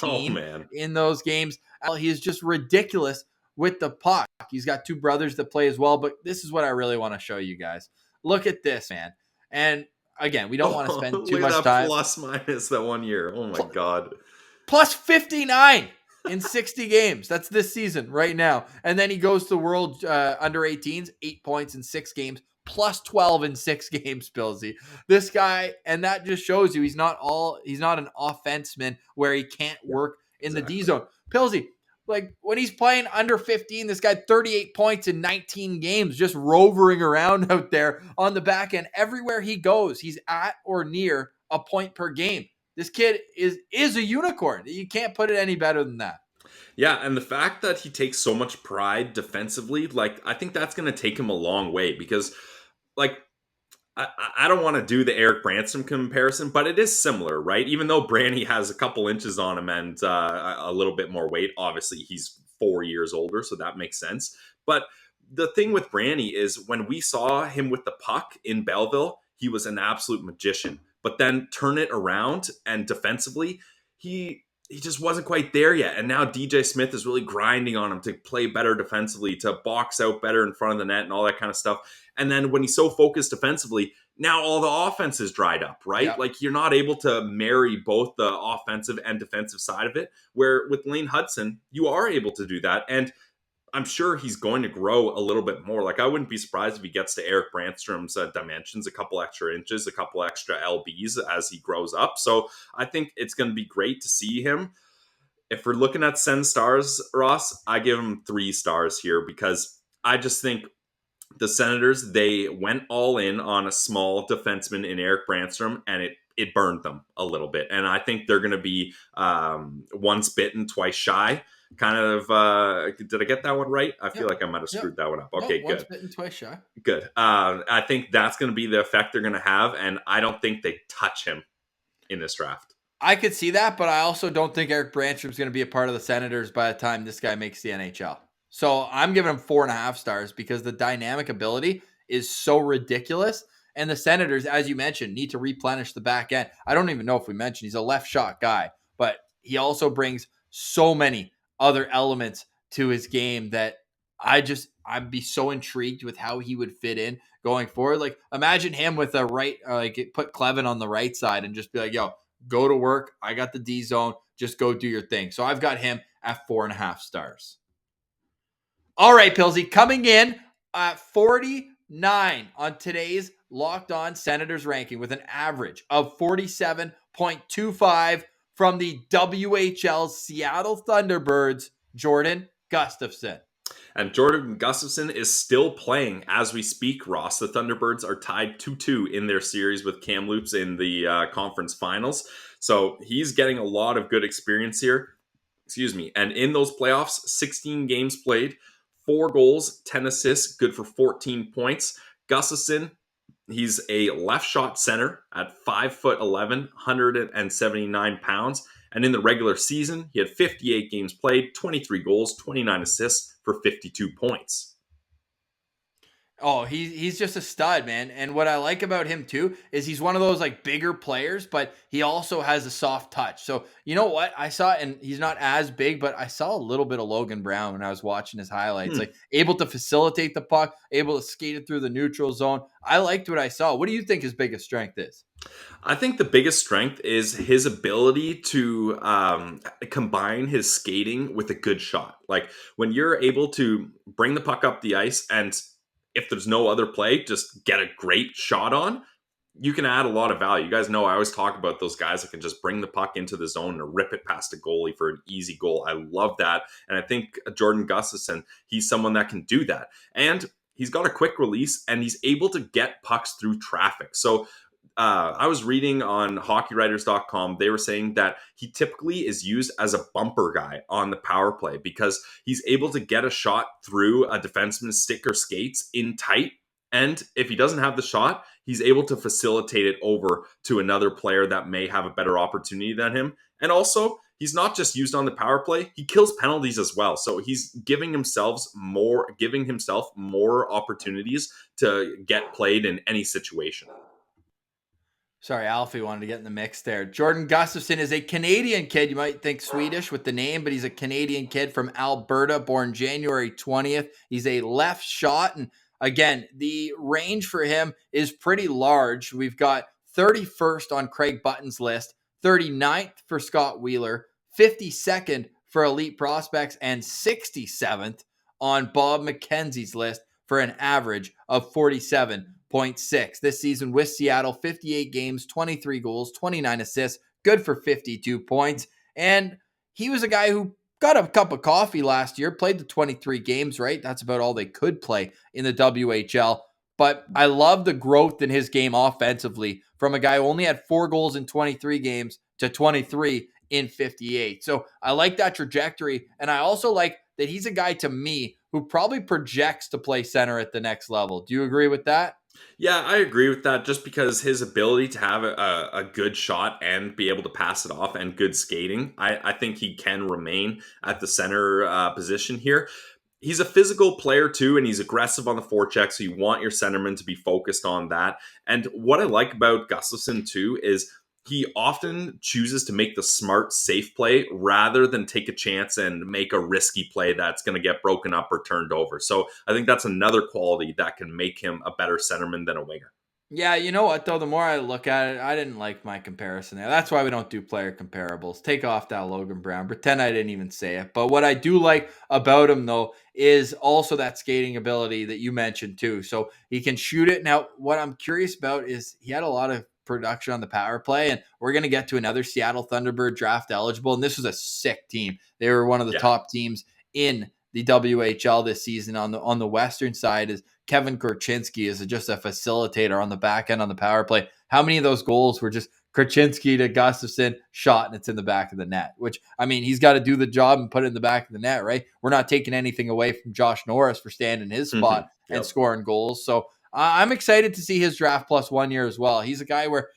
A: 18 in those games. He is just ridiculous with the puck. He's got two brothers that play as well, but this is what I really want to show you guys. Look at this, man. And again, we don't want to spend too much time.
B: Plus minus that 1 year. Oh my God.
A: Plus 59 in 60 games. That's this season right now. And then he goes to World under 18s, 8 points in 6 games, plus 12 in 6 games, Billsy. This guy, and that just shows you he's not an offenseman where he can't work in the D zone. Pillsy, like when he's playing under 15, this guy 38 points in 19 games, just rovering around out there on the back end. Everywhere he goes, he's at or near a point per game. This kid is a unicorn. You can't put it any better than that.
B: Yeah, and the fact that he takes so much pride defensively, like I think that's going to take him a long way because, like, I don't want to do the Eric Branson comparison, but it is similar, right? Even though Brandy has a couple inches on him and a little bit more weight, obviously he's 4 years older, so that makes sense. But the thing with Brandy is when we saw him with the puck in Belleville, he was an absolute magician. But then turn it around and defensively, he just wasn't quite there yet. And now DJ Smith is really grinding on him to play better defensively, to box out better in front of the net and all that kind of stuff. And then when he's so focused defensively, now all the offense is dried up, right? Yeah. Like you're not able to marry both the offensive and defensive side of it, where with Lane Hutson, you are able to do that. And I'm sure he's going to grow a little bit more. Like I wouldn't be surprised if he gets to Eric Brandstrom's dimensions, a couple extra inches, a couple extra LBs as he grows up. So I think it's going to be great to see him. If we're looking at Sens stars, Ross, I give him 3 stars here because I just think the Senators, they went all in on a small defenseman in Eric Brandstrom, and it burned them a little bit. And I think they're going to be once bitten, twice shy. Kind of, did I get that one right? I feel like I might have screwed that one up. Okay, good.
A: Once bitten, twice shy.
B: Good. I think that's going to be the effect they're going to have, and I don't think they touch him in this draft.
A: I could see that, but I also don't think Eric Brandstrom is going to be a part of the Senators by the time this guy makes the NHL. So I'm giving him 4.5 stars because the dynamic ability is so ridiculous. And the Senators, as you mentioned, need to replenish the back end. I don't even know if we mentioned he's a left shot guy, but he also brings so many other elements to his game that I'd be so intrigued with how he would fit in going forward. Like imagine him with a right, like put Clevin on the right side and just be like, yo, go to work. I got the D zone. Just go do your thing. So I've got him at 4.5 stars. All right, Pilsy, coming in at 49 on today's Locked On Senators ranking with an average of 47.25 from the WHL Seattle Thunderbirds, Jordan Gustafson.
B: And Jordan Gustafson is still playing as we speak, Ross. The Thunderbirds are tied 2-2 in their series with Kamloops in the conference finals. So he's getting a lot of good experience here. And in those playoffs, 16 games played, 4 goals, 10 assists, good for 14 points. Gustafson, he's a left shot center at 5'11", 179 pounds. And in the regular season, he had 58 games played, 23 goals, 29 assists for 52 points.
A: Oh, he's just a stud, man. And what I like about him too is he's one of those like bigger players, but he also has a soft touch. So you know what? I saw, and he's not as big, but I saw a little bit of Logan Brown when I was watching his highlights.
B: Hmm.
A: Like able to facilitate the puck, able to skate it through the neutral zone. I liked what I saw. What do you think his biggest strength is?
B: I think the biggest strength is his ability to combine his skating with a good shot. Like when you're able to bring the puck up the ice and if there's no other play, just get a great shot on, you can add a lot of value. You guys know I always talk about those guys that can just bring the puck into the zone and rip it past a goalie for an easy goal. I love that. And I think Jordan Gustafson, he's someone that can do that. And he's got a quick release and he's able to get pucks through traffic. So I was reading on hockeywriters.com. They were saying that he typically is used as a bumper guy on the power play because he's able to get a shot through a defenseman's stick or skates in tight. And if he doesn't have the shot, he's able to facilitate it over to another player that may have a better opportunity than him. And also, he's not just used on the power play, he kills penalties as well. So he's giving himself more opportunities to get played in any situation.
A: Sorry, Alfie wanted to get in the mix there. Jordan Gustafson is a Canadian kid. You might think Swedish with the name, but he's a Canadian kid from Alberta, born January 20th. He's a left shot. And again, the range for him is pretty large. We've got 31st on Craig Button's list, 39th for Scott Wheeler, 52nd for Elite Prospects, and 67th on Bob McKenzie's list for an average of 47.6. This season with Seattle, 58 games, 23 goals, 29 assists, good for 52 points. And he was a guy who got a cup of coffee last year, played the 23 games, right? That's about all they could play in the WHL. But I love the growth in his game offensively from a guy who only had 4 goals in 23 games to 23 in 58. So I like that trajectory. And I also like that he's a guy to me who probably projects to play center at the next level. Do you agree with that?
B: Yeah, I agree with that just because his ability to have a good shot and be able to pass it off and good skating, I think he can remain at the center position here. He's a physical player too, and he's aggressive on the forecheck, so you want your centerman to be focused on that. And what I like about Gustafson too is he often chooses to make the smart, safe play rather than take a chance and make a risky play that's going to get broken up or turned over. So I think that's another quality that can make him a better centerman than a winger.
A: Yeah, you know what, though? The more I look at it, I didn't like my comparison there. That's why we don't do player comparables. Take off that Logan Brown. Pretend I didn't even say it. But what I do like about him, though, is also that skating ability that you mentioned, too. So he can shoot it. Now, what I'm curious about is he had a lot of production on the power play, and we're going to get to another Seattle Thunderbird draft eligible, and this was a sick team. They were one of the top teams in the WHL this season. On the Western side is Kevin Korchinski is just a facilitator on the back end on the power play. How many of those goals were just Korchinski to Gustafson shot and it's in the back of the net? Which, I mean, he's got to do the job and put it in the back of the net, right? We're not taking anything away from Josh Norris for standing his spot and scoring goals. So I'm excited to see his draft plus 1 year as well. He's a guy where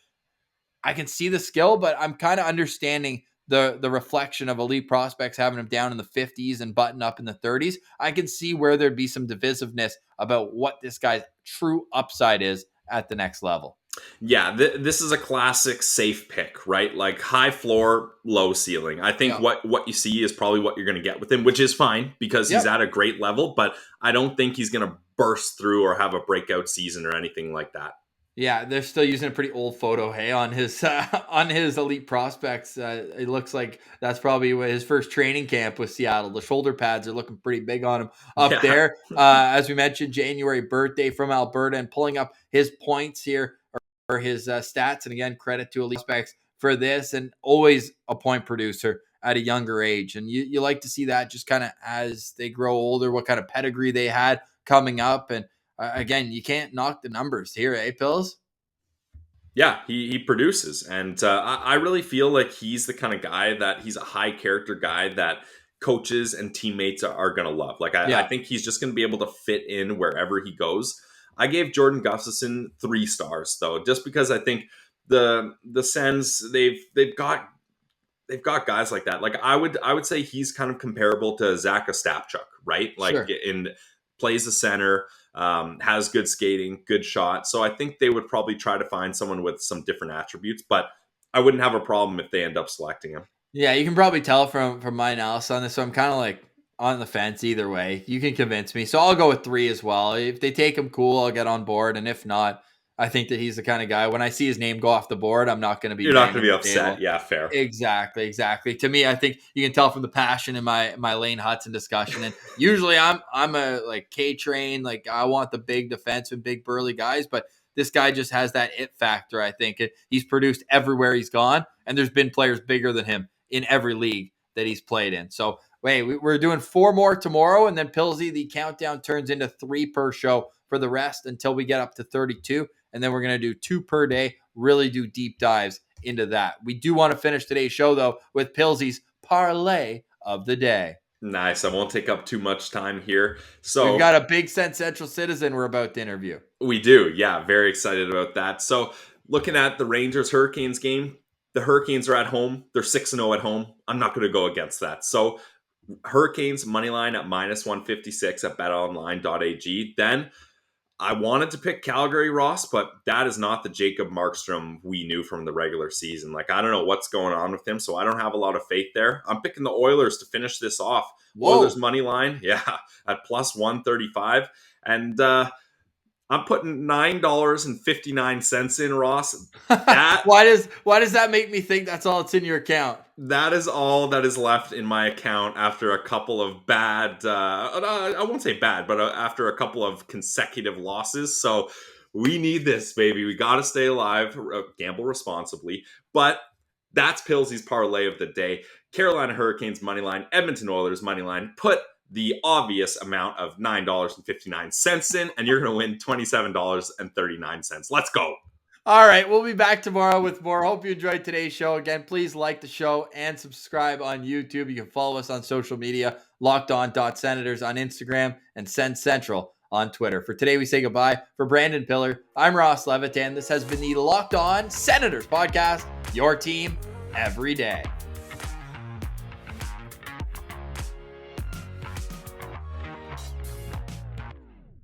A: I can see the skill, but I'm kind of understanding the reflection of elite prospects having him down in the 50s and button up in the 30s. I can see where there'd be some divisiveness about what this guy's true upside is at the next level.
B: Yeah, this is a classic safe pick, right? Like high floor, low ceiling. I think what you see is probably what you're going to get with him, which is fine because he's at a great level, but I don't think he's going to burst through or have a breakout season or anything like that.
A: Yeah, they're still using a pretty old photo, hey, on his elite prospects. It looks like that's probably his first training camp with Seattle. The shoulder pads are looking pretty big on him up there. As we mentioned, January birthday from Alberta, and pulling up his points here or his stats. And again, credit to elite prospects for this, and always a point producer at a younger age. And you like to see that just kind of as they grow older, what kind of pedigree they had coming up. And again, you can't knock the numbers here, eh, Pills?
B: Yeah, he produces. And I really feel like he's the kind of guy that he's a high character guy that coaches and teammates are going to love. Like, I think he's just going to be able to fit in wherever he goes. I gave Jordan Gustafson 3 stars, though, just because I think the Sens, they've got guys like that. Like, I would say he's kind of comparable to Zach Ostapchuk, right? Like, plays the center, has good skating, good shot. So I think they would probably try to find someone with some different attributes, but I wouldn't have a problem if they end up selecting him.
A: Yeah, you can probably tell from my analysis on this. So I'm kind of like on the fence either way. You can convince me. So I'll go with 3 as well. If they take him, cool, I'll get on board. And if not, I think that he's the kind of guy, when I see his name go off the board, I'm not going to be
B: You're not going to be
A: banging the
B: upset.
A: table.
B: Yeah, fair.
A: Exactly. To me, I think you can tell from the passion in my Lane Hutson discussion. And usually I'm a like K-train, like I want the big defenseman, big burly guys, but this guy just has that it factor, I think. He's produced everywhere he's gone, and there's been players bigger than him in every league that he's played in. So, we're doing 4 more tomorrow, and then Pillsy, the countdown turns into 3 per show for the rest until we get up to 32. And then we're going to do 2 per day, really do deep dives into that. We do want to finish today's show, though, with Pillsy's parlay of the day.
B: Nice. I won't take up too much time here. So
A: we've got a big Sens Central citizen we're about to interview.
B: We do. Yeah, very excited about that. So looking at the Rangers-Hurricanes game, the Hurricanes are at home. They're 6-0 at home. I'm not going to go against that. So Hurricanes money line at -156 at betonline.ag. Then I wanted to pick Calgary, Ross, but that is not the Jacob Markstrom we knew from the regular season. Like, I don't know what's going on with him, so I don't have a lot of faith there. I'm picking the Oilers to finish this off.
A: Whoa.
B: Oilers money line, yeah, at +135. And I'm putting $9.59 in, Ross. That
A: why does that make me think that's all that's in your account?
B: That is all that is left in my account after a couple of bad, I won't say bad, but after a couple of consecutive losses. So we need this, baby. We got to stay alive, gamble responsibly. But that's Pillsy's parlay of the day. Carolina Hurricanes money line, Edmonton Oilers money line. Put the obvious amount of $9.59 in, and you're going to win $27.39. Let's go.
A: All right, we'll be back tomorrow with more. Hope you enjoyed today's show. Again, please like the show and subscribe on YouTube. You can follow us on social media, lockedon.senators on Instagram, and Sens Central on Twitter. For today, we say goodbye. For Brandon Piller, I'm Ross Levitan. This has been the Locked On Senators podcast, your team every day.